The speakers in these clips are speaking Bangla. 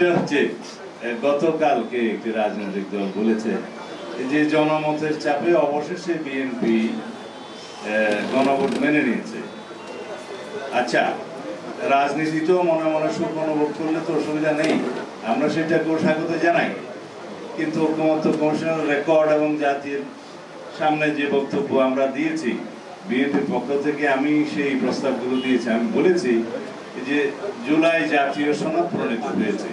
সেটা হচ্ছে গতকালকে একটি রাজনৈতিক দল বলেছে যে জনমতের চাপে অবশেষে বিএনপি গণভোট মেনে নিয়েছে। আচ্ছা, রাজনীতিতেও মনে মনে সুখ অনুভব করলে তো অসুবিধা নেই, আমরা সেটাকেও স্বাগত জানাই। কিন্তু ঐক্যমত্য কমিশনের রেকর্ড এবং জাতির সামনে যে বক্তব্য আমরা দিয়েছি বিএনপির পক্ষ থেকে, আমি সেই প্রস্তাবগুলো দিয়েছি। আমি বলেছি যে জুলাই জাতীয় সনদ প্রণীত হয়েছে,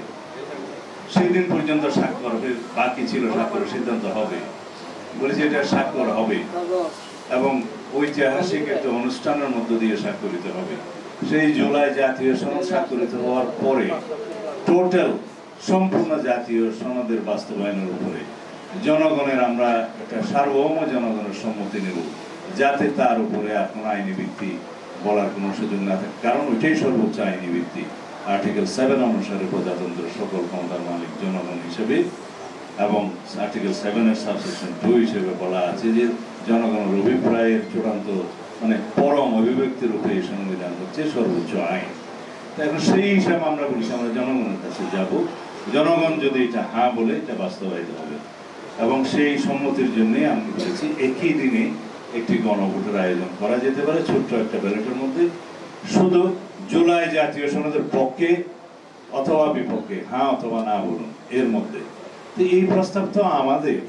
সেই দিন পর্যন্ত স্বাক্ষর বাকি ছিল, স্বাক্ষর সিদ্ধান্ত হবে বলেছি, এটা স্বাক্ষর হবে এবং ঐতিহাসিক একটা অনুষ্ঠানের মধ্য দিয়ে স্বাক্ষরিত হবে। সেই জুলাই জাতীয় সনদ স্বাক্ষরিত হওয়ার পরে টোটাল সম্পূর্ণ জাতীয় সনদের বাস্তবায়নের উপরে জনগণের আমরা একটা সার্বভৌম জনগণের সম্মতি নেব, যাতে তার উপরে এখন আইনি ভিত্তি বলার কোনো সুযোগ না থাকে। কারণ ওইটাই সর্বোচ্চ আইনি ভিত্তি। আর্টিকেল 7 অনুসারে প্রজাতন্ত্র সকল ক্ষমতার মালিক জনগণ হিসেবে, এবং আর্টিকেল 7-এর সাবসেকশন 2 হিসেবে বলা আছে যে জনগণের অভিপ্রায়ের চূড়ান্ত মানে পরম অভিব্যক্তির উপরে এই সংবিধান হচ্ছে সর্বোচ্চ আইন। এখন সেই হিসাবে আমরা বলছি আমরা জনগণের কাছে যাব, জনগণ যদি এটা হ্যাঁ বলে এটা বাস্তবায়িত হবে। এবং সেই সম্মতির জন্যই আমি বলেছি একই দিনে একটি গণভোটের আয়োজন করা যেতে পারে, ছোট্ট একটা ব্যালটের মধ্যে, শুধু জুলাই জাতীয় সনদের পক্ষে অথবা বিপক্ষে, হ্যাঁ অথবা না বলুন, এর মধ্যে। তো এই প্রস্তাব তো আমাদের,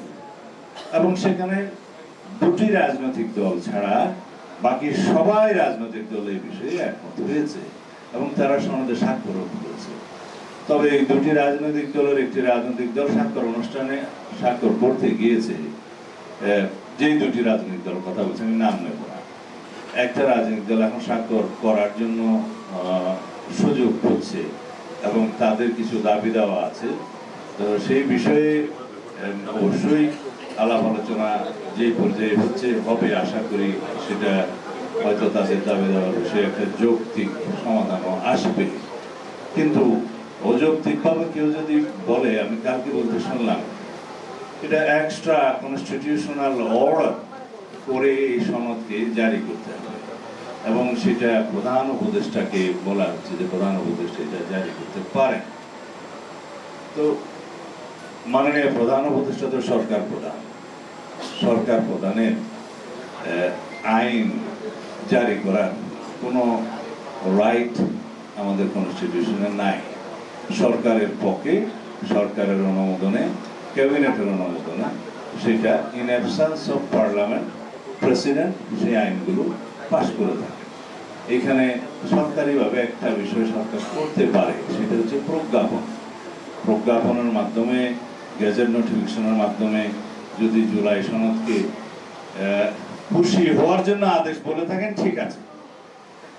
এবং সেখানে দুটি রাজনৈতিক দল ছাড়া বাকি সবাই রাজনৈতিক দল এই বিষয়ে একমত হয়েছে এবং তারা সনদে স্বাক্ষর করেছে। তবে এই দুটি রাজনৈতিক দলের একটি রাজনৈতিক দল স্বাক্ষর অনুষ্ঠানে স্বাক্ষর করতে গিয়েছে, যেই দুটি রাজনৈতিক দল কথা বলছে আমি নাম নেব না, একটা রাজনৈতিক দল এখন স্বাক্ষর করার জন্য সুযোগ করছে এবং তাদের কিছু দাবি দেওয়া আছে। তো সেই বিষয়ে অবশ্যই আলাপ আলোচনা যে পর্যায়ে হচ্ছে হবে, আশা করি সেটা হয়তো তাদের দাবি দেওয়ার বিষয়ে একটা যৌক্তিক সমাধানও আসবে। কিন্তু অযৌক্তিকভাবে কেউ যদি বলে, আমি কালকে বলতে শুনলাম এটা এক্সট্রা কনস্টিটিউশনাল অর্ডার করে এই সনদকে জারি করতে হবে এবং সেটা প্রধান উপদেষ্টাকে বলা হচ্ছে যে প্রধান উপদেষ্টা এটা জারি করতে পারেন। তো মাননীয় প্রধান উপদেষ্টা তো সরকার প্রধান, সরকার প্রধানের আইন জারি করার কোনো রাইট আমাদের কনস্টিটিউশনে নাই। সরকারের পক্ষে সরকারের অনুমোদনে, ক্যাবিনেটের অনুমোদনে, সেটা in absence of parliament president সেই আইনগুলো পাশ করে থাকে। এখানে সরকারিভাবে একটা বিষয় সরকার করতে পারে, সেটা হচ্ছে প্রজ্ঞাপন। প্রজ্ঞাপনের মাধ্যমে, গেজেট নোটিফিকেশনের মাধ্যমে যদি জুলাই সনদকে খুশি হওয়ার জন্য আদেশ বলে থাকেন ঠিক আছে,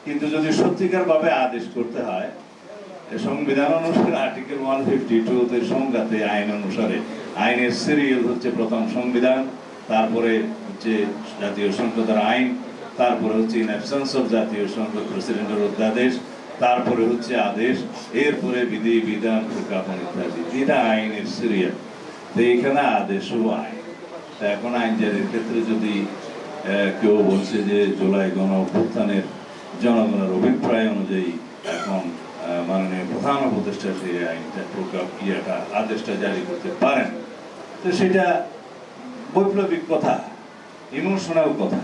কিন্তু যদি সত্যিকার ভাবে আদেশ করতে হয় সংবিধান অনুসারে আর্টিকেল 152 সংজ্ঞাতে আইন অনুসারে, আইনের সিরিয়াল হচ্ছে প্রথম সংবিধান, তারপরে হচ্ছে জাতীয় সংসদের আইন, তারপরে হচ্ছে ইন অ্যাবসেন্স অফ জাতীয় সংসদ প্রেসিডেন্টের অধ্যাদেশ, তারপরে হচ্ছে আদেশ, এরপরে বিধি বিধান প্রজ্ঞাপন ইত্যাদি। এটা আইনের সিরিয়াল। তো এখানে আদেশও আইন। এখন আইন জারির ক্ষেত্রে যদি কেউ বলছে যে জুলাই গণ অভ্যুত্থানের জনগণের অভিপ্রায় অনুযায়ী এখন মাননীয় প্রধান উপদেষ্টা সেই আইনটা আদেশটা জারি করতে পারেন, তো সেটা বৈপ্লবিক কথা, ইমোশনাল কথা।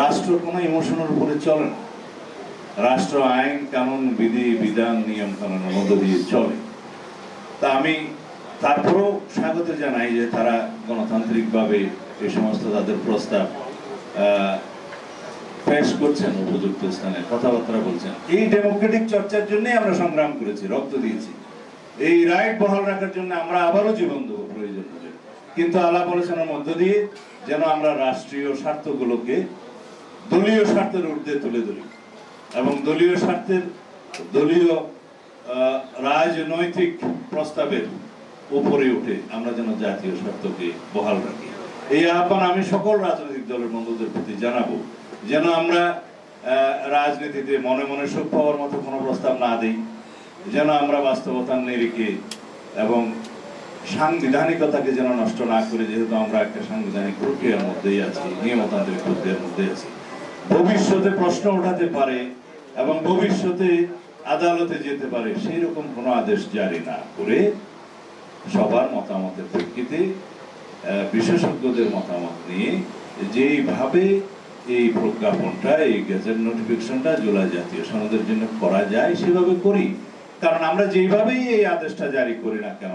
রাষ্ট্র কোনো ইমোশনের উপরে চলে না। রাষ্ট্র আইন কানুন বিধি বিধান নিয়ম কানুনের মধ্য দিয়ে চলে। তা আমি তারপরেও স্বাগত জানাই যে তারা গণতান্ত্রিকভাবে এই সমস্ত তাদের প্রস্তাব পেশ করছেন, উপযুক্ত স্থানে কথাবার্তা বলছেন। এই ডেমোক্রেটিক চর্চার জন্যই আমরা সংগ্রাম করেছি, রক্ত দিয়েছি। এই রাইট বহাল রাখার জন্য আমরা আবারও জীবন দেবো প্রয়োজন হলে, কিন্তু আলাপ আলোচনার মধ্য দিয়ে যেন আমরা রাষ্ট্রীয় স্বার্থগুলোকে দলীয় স্বার্থের ঊর্ধ্বে তুলে ধরি এবং দলীয় স্বার্থের, দলীয় রাজনৈতিক প্রস্তাবের উপরে উঠে আমরা যেন জাতীয় স্বার্থকে বহাল রাখি। এই আহ্বান আমি সকল রাজনৈতিক দলের বন্ধুদের প্রতি জানাবো, যেন আমরা রাজনীতিতে মনে মনে সুখ পাওয়ার মতো কোনো প্রস্তাব না দিই, যেন আমরা বাস্তবতার নিরিখে এবং সাংবিধানিকতাকে যেন নষ্ট না করে, যেহেতু আমরা একটা সাংবিধানিক প্রক্রিয়ার মধ্যেই আছি, নিয়মতান্ত্রিক প্রক্রিয়ার মধ্যে আছি। ভবিষ্যতে প্রশ্ন ওঠাতে পারে এবং ভবিষ্যতে আদালতে যেতে পারে সেই রকম কোনো আদেশ জারি না করে সবার মতামতের প্রেক্ষিতে বিশেষজ্ঞদের মতামত নিয়ে যেইভাবে এই প্রজ্ঞাপনটা, এই গেজেট নোটিফিকেশনটা জুলাই জাতীয় সনদের জন্য করা যায় সেভাবে করি। কারণ আমরা যেইভাবেই এই আদেশটা জারি করি না কেন,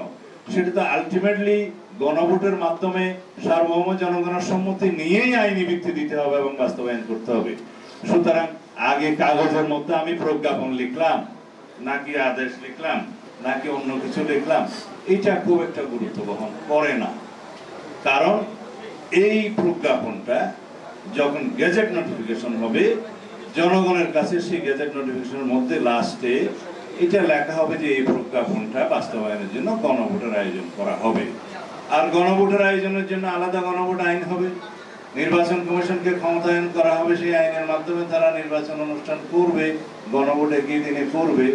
সেটা তো আলটিমেটলি গণভোটের মাধ্যমে সার্বভৌম জনগণের সম্মতি নিয়েই আইনি ভিত্তি দিতে হবে এবং বাস্তবায়ন করতে হবে। সুতরাং আগে কাগজের মধ্যে আমি প্রজ্ঞাপন লিখলাম নাকি আদেশ লিখলাম নাকি অন্য কিছু লিখলাম, এটা খুব একটা গুরুত্ব বহন করে না। কারণ এই প্রজ্ঞাপনটা যখন গেজেট নোটিফিকেশন হবে, জনগণের কাছে সেই গেজেট নোটিফিকেশনের মধ্যে লাস্টে এটা লেখা হবে যে এই প্রজ্ঞাপনটা বাস্তবায়নের জন্য গণভোটের আয়োজন করা হবে। আর গণভোটের আয়োজনের জন্য আলাদা গণভোট আইন হবে, নির্বাচন কমিশনকে ক্ষমতায়ন করা হবে, সেই আইনের মাধ্যমে তারা নির্বাচন অনুষ্ঠান করবে, গণভোট একই দিনে করবে।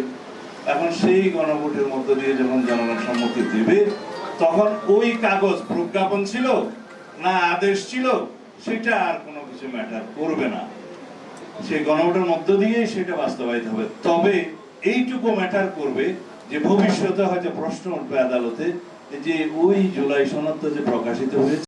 এখন সেই গণভোটের মধ্য দিয়ে যখন জনগণ সম্মতি দেবে, তখন ওই কাগজ প্রজ্ঞাপন ছিল না আদেশ ছিল সেটা আর কোনো কিছু ম্যাটার করবে না, সেই গণভোটের মধ্য দিয়েই সেটা বাস্তবায়িত হবে। তবে এইটুকু ম্যাটার করবে যে ভবিষ্যতে হয়তো প্রশ্ন উঠবে আদালতে যে ওই জুলাই সনদ যে প্রকাশিত হয়েছে